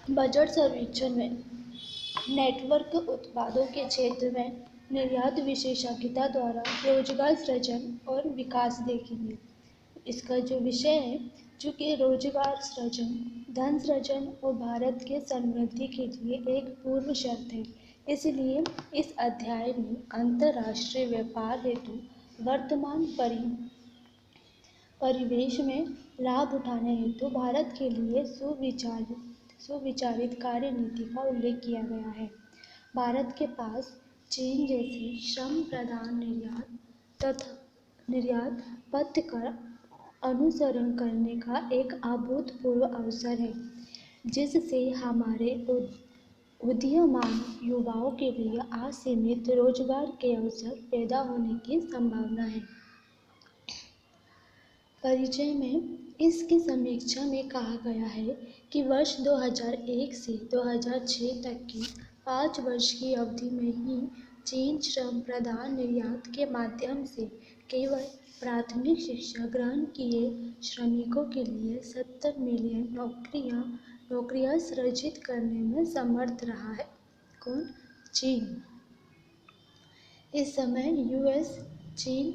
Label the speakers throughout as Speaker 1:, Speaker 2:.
Speaker 1: Budget सर्वेक्षण में network उत्पादों के क्षेत्र में निर्यात विशेषज्ञता द्वारा रोजगार सृजन और विकास देखेंगे। इसका जो विषय है, चूँकि रोजगार सृजन, धन सृजन और भारत के समृद्धि के लिए एक पूर्व शर्त है, इसलिए इस अध्याय में अंतर्राष्ट्रीय व्यापार हेतु वर्तमान परिवेश में लाभ उठाने हेतु भारत के लिए सुविचारित कार्य नीति का उल्लेख किया गया है। भारत के पास चीन जैसे श्रम प्रधान निर्यात पथ का अनुसरण करने का एक अभूतपूर्व अवसर है, जिससे हमारे उदीयमान युवाओं के लिए असीमित रोजगार के अवसर पैदा होने की संभावना है। परिचय में इसकी समीक्षा में कहा गया है कि वर्ष 2001 से 2006 तक की 5 वर्ष की अवधि में ही चीन श्रम प्रधान निर्यात के माध्यम से केवल प्राथमिक शिक्षा ग्रहण किए श्रमिकों के लिए 70 मिलियन नौकरियां सृजित करने में समर्थ रहा है। कौन? चीन। इस समय यूएस चीन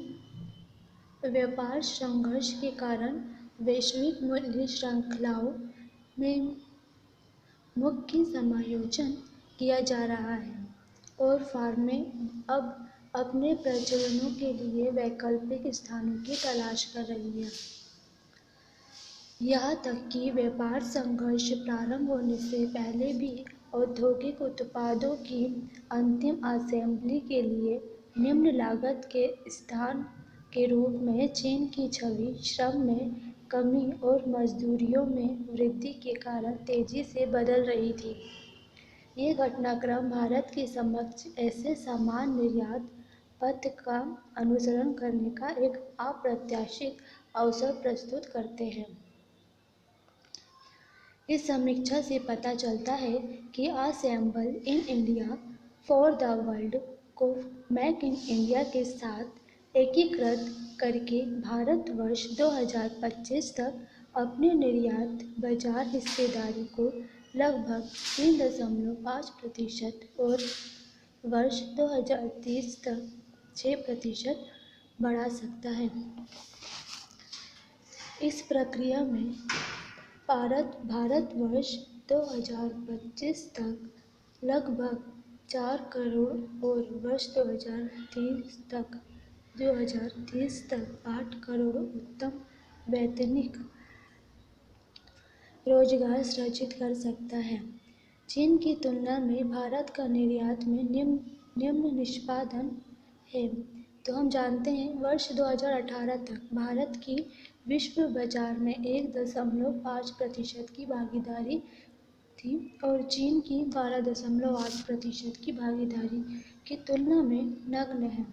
Speaker 1: व्यापार संघर्ष के कारण वैश्विक मूल्य श्रृंखलाओं में मुख्य समायोजन किया जा रहा है और फर्में अब अपने प्रचलनों के लिए वैकल्पिक स्थानों की तलाश कर रही है। यहाँ तक कि व्यापार संघर्ष प्रारंभ होने से पहले भी औद्योगिक उत्पादों की अंतिम असेंबली के लिए निम्न लागत के स्थान के रूप में चीन की छवि श्रम में कमी और मजदूरियों में वृद्धि के कारण तेजी से बदल रही थी। ये घटनाक्रम भारत के समक्ष ऐसे समान निर्यात पथ का अनुसरण करने का एक अप्रत्याशित अवसर प्रस्तुत करते हैं। इस समीक्षा से पता चलता है कि assemble in India for the world को मेक इन इंडिया के साथ एकीकृत करके भारत वर्ष 2025 तक अपने निर्यात बाजार हिस्सेदारी को लगभग 3.5% और वर्ष 2030 तक 6% बढ़ा सकता है। इस प्रक्रिया में भारत वर्ष 2025 तक लगभग 4 करोड़ और वर्ष 2030 तक 8 करोड़ उत्तम वैतनिक रोजगार सृजित कर सकता है। चीन की तुलना में भारत का निर्यात में निम्न निष्पादन है। तो हम जानते हैं वर्ष 2018 तक भारत की विश्व बाजार में 1.5% की भागीदारी थी और चीन की 12.8% की भागीदारी की तुलना में नगण्य है।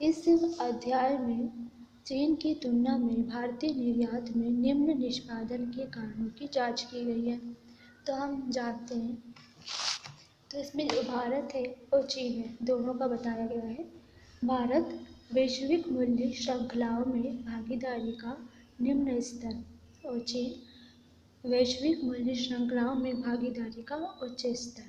Speaker 1: इस अध्याय में चीन की तुलना में भारतीय निर्यात में निम्न निष्पादन के कारणों की जांच की गई है। तो हम जानते हैं, तो इसमें जो भारत है और चीन है, दोनों का बताया गया है। भारत वैश्विक मूल्य श्रृंखलाओं में भागीदारी का निम्न स्तर और चीन वैश्विक मूल्य श्रृंखलाओं में भागीदारी का उच्च स्तर।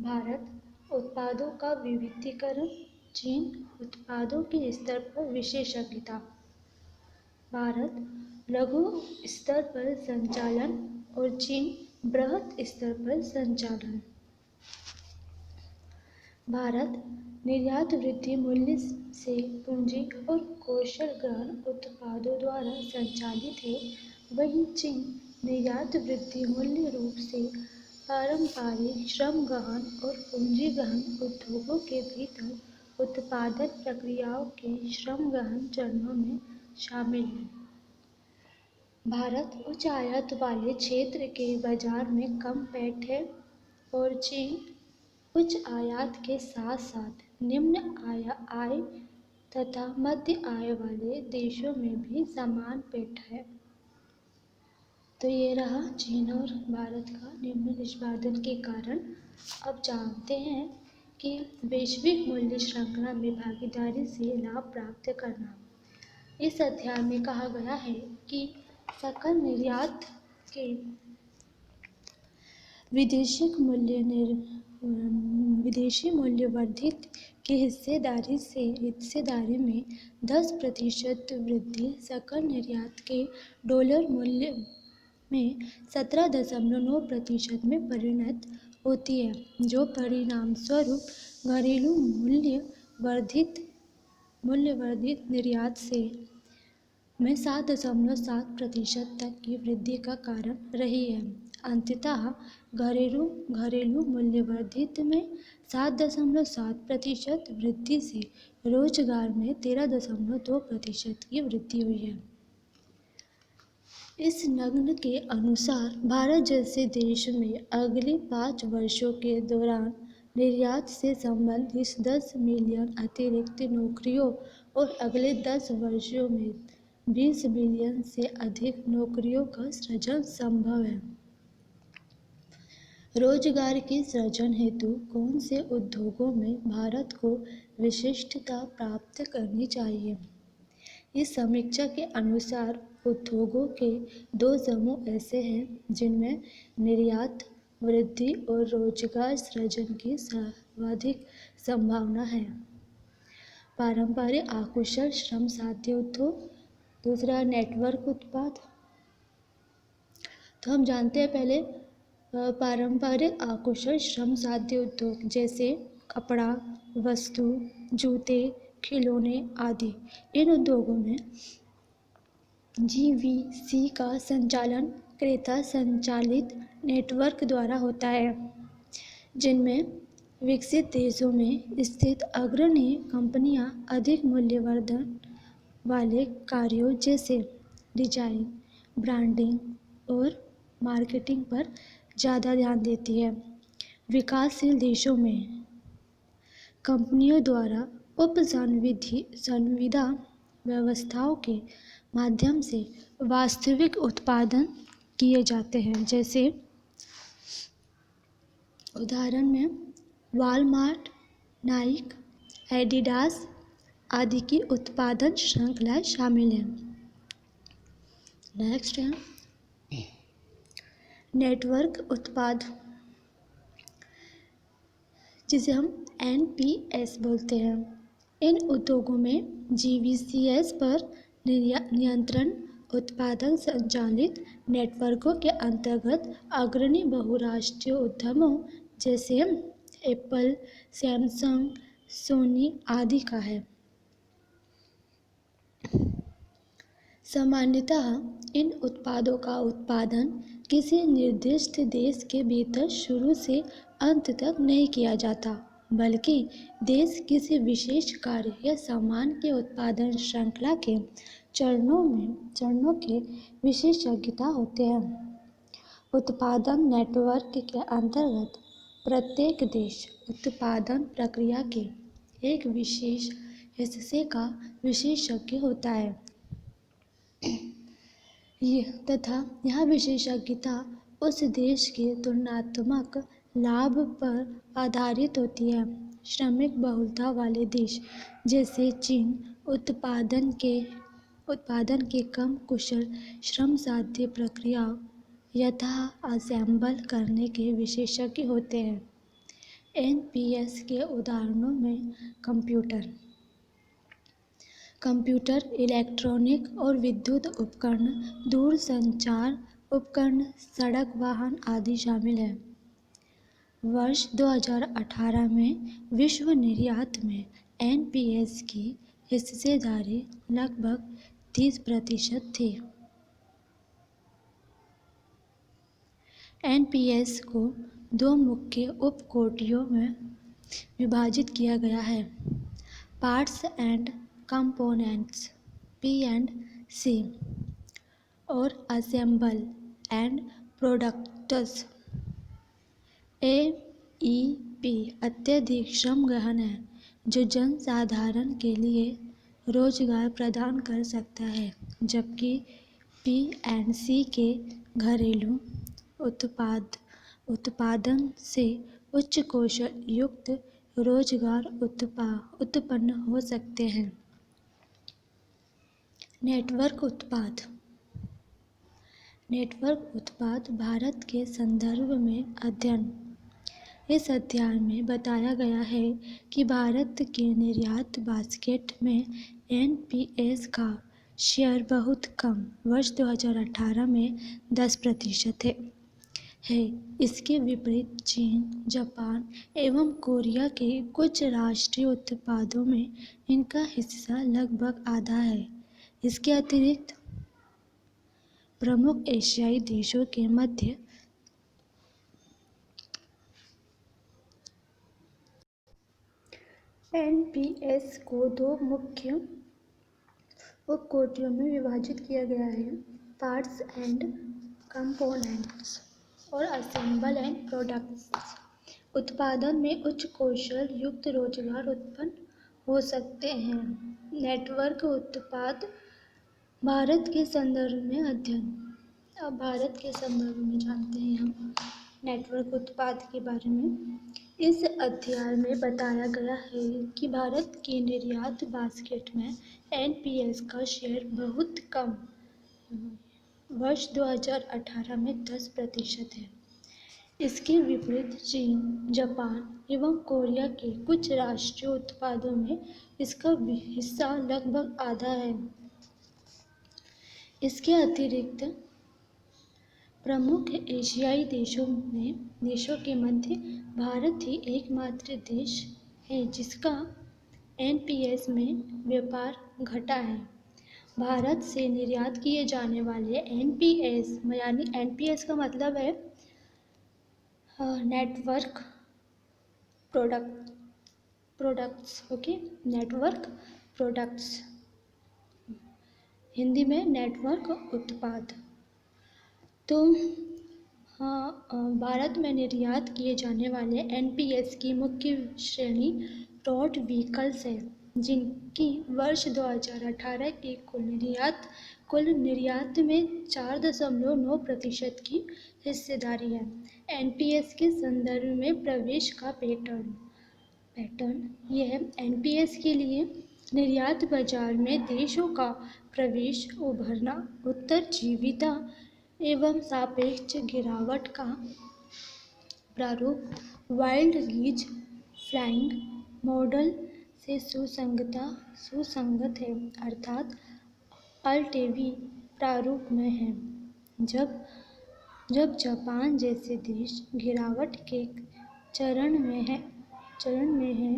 Speaker 1: भारत उत्पादों का विविधीकरण, चीन उत्पादों के स्तर पर विशेषज्ञता। भारत लघु स्तर पर संचालन और चीन बृहत स्तर पर संचालन। भारत निर्यात वृद्धि मूल्य से पूंजी और कौशल ग्रहण उत्पादों द्वारा संचालित है, वहीं चीन निर्यात वृद्धि मूल्य रूप से पारंपरिक श्रम गहन और पूंजी गहन उद्योगों के भीतर उत्पादन प्रक्रियाओं के श्रम गहन चरणों में शामिल है। भारत उच्च आयात वाले क्षेत्र के बाजार में कम पैठ है और चीन उच्च आयात के साथ साथ निम्न आय तथा मध्य आय वाले देशों में भी समान पैठ है। तो ये रहा चीन और भारत का निम्न निष्पादन के कारण। अब जानते हैं कि वैश्विक मूल्य श्रृंखला में भागीदारी से लाभ प्राप्त करना। इस अध्याय में कहा गया है कि सकल निर्यात के विदेशी मूल्य वर्धित की हिस्सेदारी में 10% वृद्धि सकल निर्यात के डॉलर मूल्य में 17.9% में परिणत होती है, जो परिणाम स्वरूप घरेलू मूल्य वर्धित निर्यात से में 7.7% तक की वृद्धि का कारण रही है। अंततः घरेलू मूल्य वर्धित में 7.7% वृद्धि से रोजगार में 13.2% की वृद्धि हुई है। इस नग्न के अनुसार भारत जैसे देश में अगले 5 वर्षों के दौरान निर्यात से संबंधित 10 मिलियन अतिरिक्त नौकरियों और अगले 10 वर्षों में 20 मिलियन से अधिक नौकरियों का सृजन संभव है। रोजगार के सृजन हेतु कौन से उद्योगों में भारत को विशिष्टता प्राप्त करनी चाहिए? इस समीक्षा के अनुसार उद्योगों के 2 समूह ऐसे हैं जिनमें निर्यात वृद्धि और रोजगार सृजन की सर्वाधिक संभावना है। पारंपरिक अकुशल श्रम साध्य उद्योग, दूसरा नेटवर्क उत्पाद। तो हम जानते हैं पहले पारंपरिक अकुशल श्रम साध्य उद्योग जैसे कपड़ा, वस्तु, जूते, खिलौने आदि। इन उद्योगों में जीवीसी का संचालन क्रेता संचालित नेटवर्क द्वारा होता है, जिनमें विकसित देशों में स्थित अग्रणी कंपनियां अधिक मूल्यवर्धन वाले कार्यों जैसे डिजाइन, ब्रांडिंग और मार्केटिंग पर ज़्यादा ध्यान देती है। विकासशील देशों में कंपनियों द्वारा संविदा व्यवस्थाओं के माध्यम से वास्तविक उत्पादन किए जाते हैं, जैसे उदाहरण में वॉलमार्ट, नाइक, एडिडास आदि की उत्पादन श्रृंखलाएं शामिल हैं। नेक्स्ट है नेटवर्क उत्पाद, जिसे हम NPS बोलते हैं। इन उद्योगों में GVCS पर नियंत्रण उत्पादन संचालित नेटवर्कों के अंतर्गत अग्रणी बहुराष्ट्रीय उद्यमों जैसे एप्पल, सैमसंग, सोनी आदि का है। सामान्यतः इन उत्पादों का उत्पादन किसी निर्दिष्ट देश के भीतर शुरू से अंत तक नहीं किया जाता, बल्कि देश किसी विशेष कार्य या सामान के उत्पादन श्रृंखला के चरणों के विशेषज्ञता होते हैं। उत्पादन नेटवर्क के अंतर्गत प्रत्येक देश उत्पादन प्रक्रिया के एक विशेष हिस्से का विशेषज्ञ होता है तथा यह विशेषज्ञता उस देश के तुलनात्मक लाभ पर आधारित होती है। श्रमिक बहुलता वाले देश जैसे चीन उत्पादन के कम कुशल श्रम साध्य प्रक्रिया यथा असेंबल करने के विशेषज्ञ होते हैं। NPS के उदाहरणों में कंप्यूटर, इलेक्ट्रॉनिक और विद्युत उपकरण, दूरसंचार उपकरण, सड़क वाहन आदि शामिल हैं। वर्ष 2018 में विश्व निर्यात में NPS की हिस्सेदारी लगभग 30% थी। NPS को 2 मुख्य उपकोटियों में विभाजित किया गया है: पार्ट्स एंड कंपोनेंट्स P&C और असेंबल एंड प्रोडक्ट्स AEP। अत्यधिक श्रम गहन है, जो जनसाधारण के लिए रोजगार प्रदान कर सकता है, जबकि P&C के घरेलू उत्पादन से उच्च कौशल युक्त रोजगार उत्पन्न हो सकते हैं। नेटवर्क उत्पाद नेटवर्क उत्पाद भारत के संदर्भ में अध्ययन। इस अध्याय में बताया गया है कि भारत के निर्यात बास्केट में एनपीएस का शेयर बहुत कम वर्ष 2018 में 10% है। इसके विपरीत चीन, जापान एवं कोरिया के कुछ राष्ट्रीय उत्पादों में इनका हिस्सा लगभग आधा है। इसके अतिरिक्त प्रमुख एशियाई देशों के मध्य एनपीएस को दो मुख्य उपकोटियों में विभाजित किया गया है: पार्ट्स एंड कंपोनेंट्स और असेंबल एंड प्रोडक्ट्स। उत्पादन में उच्च कौशल युक्त रोजगार उत्पन्न हो सकते हैं। नेटवर्क उत्पाद भारत के संदर्भ में अध्ययन। अब भारत के संदर्भ में जानते हैं हम नेटवर्क उत्पाद के बारे में। इस अध्याय में बताया गया है कि भारत की निर्यात बास्केट में एनपीएस का शेयर बहुत कम वर्ष 2018 में 10% है। इसके विपरीत चीन, जापान एवं कोरिया के कुछ राष्ट्रीय उत्पादों में इसका हिस्सा लगभग आधा है। इसके अतिरिक्त प्रमुख एशियाई देशों के मध्य भारत ही एकमात्र देश है जिसका एनपीएस में व्यापार घटा है। भारत से निर्यात किए जाने वाले एनपीएस यानी एनपीएस का मतलब है network products. Okay, network products, Hindi में नेटवर्क उत्पाद। तो भारत में निर्यात किए जाने वाले एनपीएस की मुख्य श्रेणी रोड व्हीकल्स है, जिनकी वर्ष 2018 की कुल निर्यात में 4.9% की हिस्सेदारी है। एनपीएस के संदर्भ में प्रवेश का पैटर्न यह एनपीएस के लिए निर्यात बाजार में देशों का प्रवेश, उभरना, उत्तरजीविता एवं सापेक्ष गिरावट का प्रारूप वाइल्ड रीज फ्लाइंग मॉडल से सुसंगत है, अर्थात अल्टेवी प्रारूप में है। जब जापान जैसे देश गिरावट के चरण में है,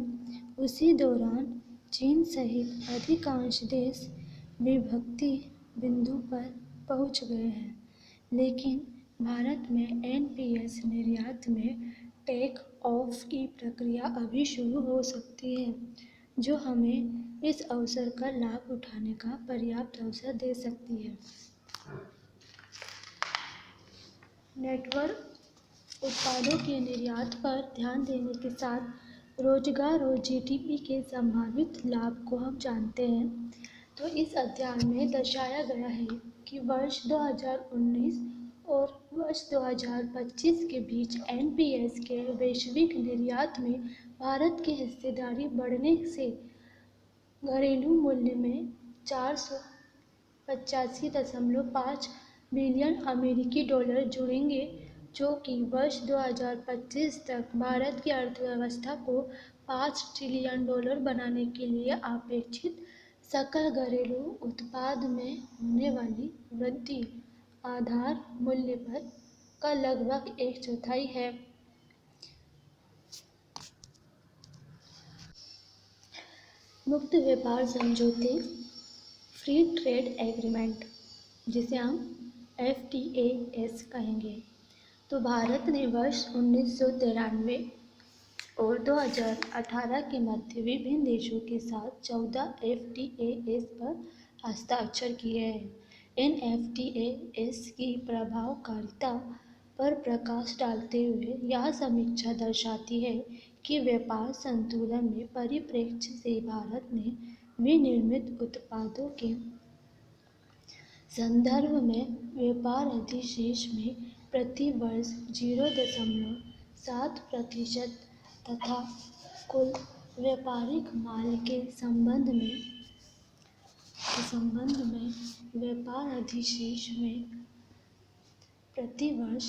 Speaker 1: उसी दौरान चीन सहित अधिकांश देश विभक्ति बिंदु पर पहुंच गए हैं। लेकिन भारत में एनपीएस निर्यात में टेक ऑफ की प्रक्रिया अभी शुरू हो सकती है, जो हमें इस अवसर का लाभ उठाने का पर्याप्त अवसर दे सकती है। नेटवर्क उत्पादों के निर्यात पर ध्यान देने के साथ रोजगार और जीडीपी के संभावित लाभ को हम जानते हैं। तो इस अध्याय में दर्शाया गया है कि वर्ष 2019 और वर्ष 2025 के बीच एनपीएस के वैश्विक निर्यात में भारत की हिस्सेदारी बढ़ने से घरेलू मूल्य में 485.5 बिलियन अमेरिकी डॉलर जुड़ेंगे, जो कि वर्ष 2025 तक भारत की अर्थव्यवस्था को $5 ट्रिलियन बनाने के लिए अपेक्षित सकल घरेलू उत्पाद में होने वाली वृद्धि आधार मूल्य पर का लगभग 1/4 है। मुक्त व्यापार समझौते, फ्री ट्रेड एग्रीमेंट, जिसे हम FTAs कहेंगे, तो भारत ने वर्ष 1993 और 2018 के मध्य विभिन्न देशों के साथ 14 FTAs पर हस्ताक्षर किए हैं। इन FTAs की प्रभावकारिता पर प्रकाश डालते हुए यह समीक्षा दर्शाती है कि व्यापार संतुलन में परिप्रेक्ष्य से भारत ने विनिर्मित उत्पादों के संदर्भ में व्यापार अधिशेष में प्रति वर्ष 0.7% तथा कुल व्यापारिक माल के संबंध में व्यापार अधिशेष में प्रति वर्ष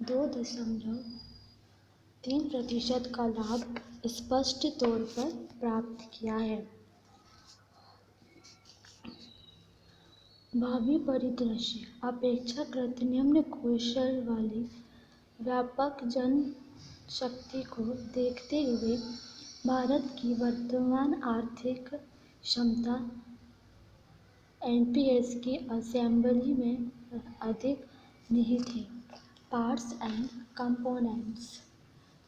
Speaker 1: 2.3% का लाभ स्पष्ट तौर पर प्राप्त किया है। भावी परिदृश्य अपेक्षाकृत निम्न कौशल वाली व्यापक जनशक्ति को देखते हुए भारत की वर्तमान आर्थिक क्षमता एनपीएस की असेंबली में अधिक निहित है। पार्ट्स एंड कंपोनेंट्स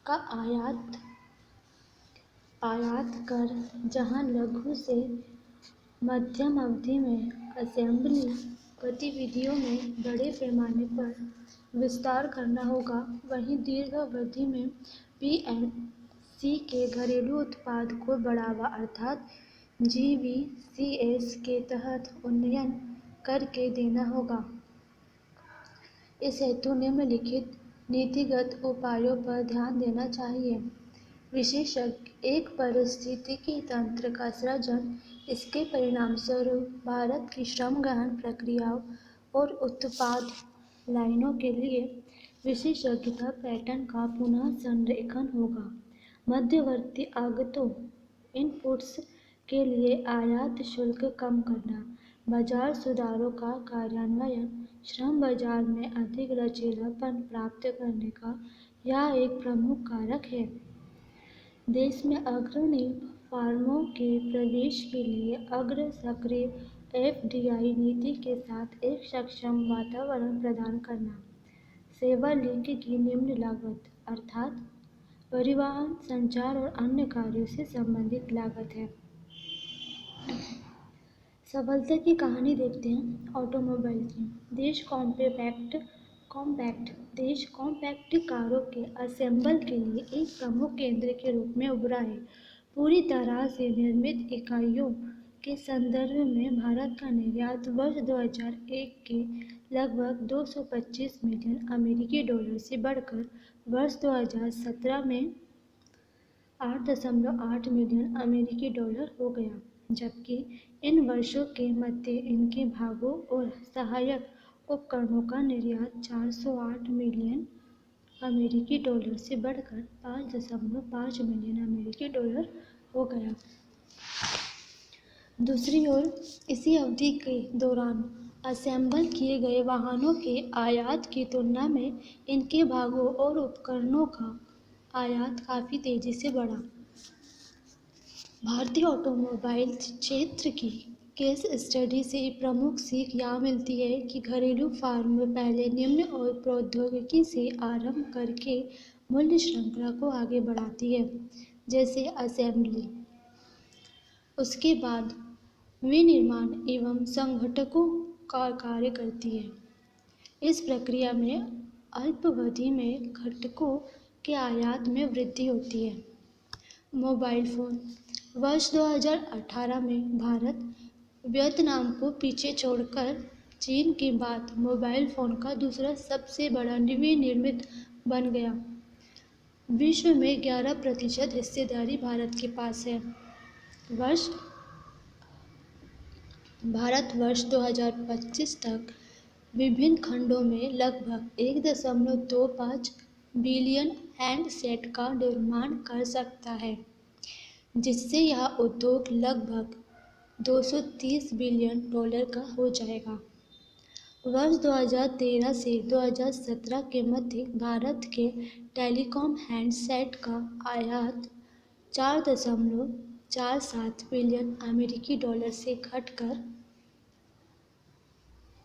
Speaker 1: का आयात कर जहां लघु से मध्यम अवधि में असेंबली गतिविधियों में बड़े पैमाने पर विस्तार करना होगा, वहीं दीर्घ अवधि में पीएमसी के घरेलू उत्पाद को बढ़ावा अर्थात जीवीसीएस के तहत उन्नयन करके देना होगा। इस हेतु निम्नलिखित नीतिगत उपायों पर ध्यान देना चाहिए। विशेषज्ञ एक पारिस्थितिकी तंत्र का सृजन, इसके परिणामस्वरूप भारत की श्रम गहन प्रक्रियाओं और उत्पाद लाइनों के लिए विशेषज्ञता पैटर्न का पुनः संरेखन होगा। मध्यवर्ती आगतों इनपुट्स के लिए आयात शुल्क कम करना, बाजार सुधारों का कार्यान्वयन, श्रम बाजार में अधिक लचीलापन प्राप्त करने का यह एक प्रमुख कारक है। देश में अग्रणी फर्मों के प्रवेश के लिए अग्र सक्रिय एफडीआई नीति के साथ एक सक्षम वातावरण प्रदान करना। सेवा लिंक की निम्न लागत अर्थात परिवहन, संचार और अन्य कार्यों से संबंधित लागत है। सफलता की कहानी देखते हैं ऑटोमोबाइल की। देश कॉम्पैक्ट कारों के असेंबल के लिए एक प्रमुख केंद्र के रूप में उभरा है। पूरी तरह से निर्मित इकाइयों के संदर्भ में भारत का निर्यात वर्ष 2001 के लगभग 225 मिलियन अमेरिकी डॉलर से बढ़कर वर्ष 2017 में 8.8 मिलियन अमेरिकी डॉलर हो गया, जबकि इन वर्षों के मध्य इनके भागों और सहायक उपकरणों का निर्यात 408 मिलियन अमेरिकी डॉलर से बढ़कर 5.5 मिलियन अमेरिकी डॉलर हो गया। दूसरी ओर इसी अवधि के दौरान असेंबल किए गए वाहनों के आयात की तुलना में इनके भागों और उपकरणों का आयात काफ़ी तेजी से बढ़ा। भारतीय ऑटोमोबाइल क्षेत्र की केस स्टडी से प्रमुख सीख यह मिलती है कि घरेलू फर्म पहले निम्न और प्रौद्योगिकी से आरंभ करके मूल्य श्रृंखला को आगे बढ़ाती है, जैसे असेंबली। उसके बाद विनिर्माण एवं संघटकों का कार्य करती है। इस प्रक्रिया में अल्पावधि में घटकों के आयात में वृद्धि होती है। मोबाइल फ़ोन वर्ष 2018 में भारत वियतनाम को पीछे छोड़कर चीन के बाद मोबाइल फ़ोन का दूसरा सबसे बड़ा विनिर्मित बन गया। विश्व में 11% हिस्सेदारी भारत के पास है। भारत वर्ष 2025 तक विभिन्न खंडों में लगभग 1.25 बिलियन हैंडसेट का निर्माण कर सकता है, जिससे यह उद्योग लगभग 230 बिलियन डॉलर का हो जाएगा। वर्ष 2013 से 2017 के मध्य भारत के टेलीकॉम हैंडसेट का आयात 4.47 बिलियन अमेरिकी डॉलर से घटकर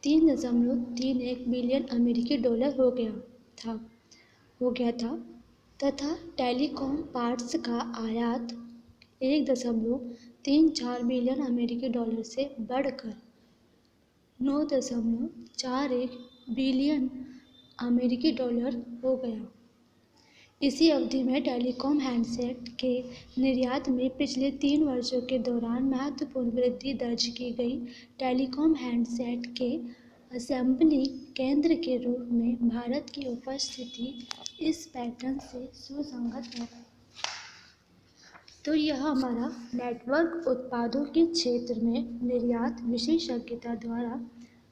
Speaker 1: 3.31 बिलियन अमेरिकी डॉलर हो गया था तथा टेलीकॉम पार्ट्स का आयात 1.34 बिलियन अमेरिकी डॉलर से बढ़कर 9.41 बिलियन अमेरिकी डॉलर हो गया। इसी अवधि में टेलीकॉम हैंडसेट के निर्यात में पिछले 3 वर्षों के दौरान महत्वपूर्ण वृद्धि दर्ज की गई। टेलीकॉम हैंडसेट के असेंबली केंद्र के रूप में भारत की उपस्थिति इस पैटर्न से सुसंगत है। तो यह हमारा नेटवर्क उत्पादों के क्षेत्र में निर्यात विशेषज्ञता द्वारा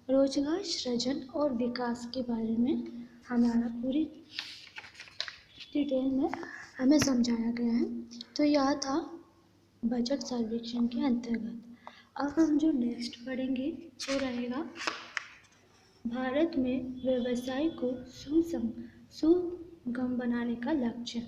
Speaker 1: रोजगार सृजन और विकास के बारे में हमारा पूरी डिटेल में हमें समझाया गया है। तो यह था बजट सर्वेक्षण के अंतर्गत। अब हम जो नेक्स्ट पढ़ेंगे वो रहेगा भारत में व्यवसाय को सुगम बनाने का लक्ष्य।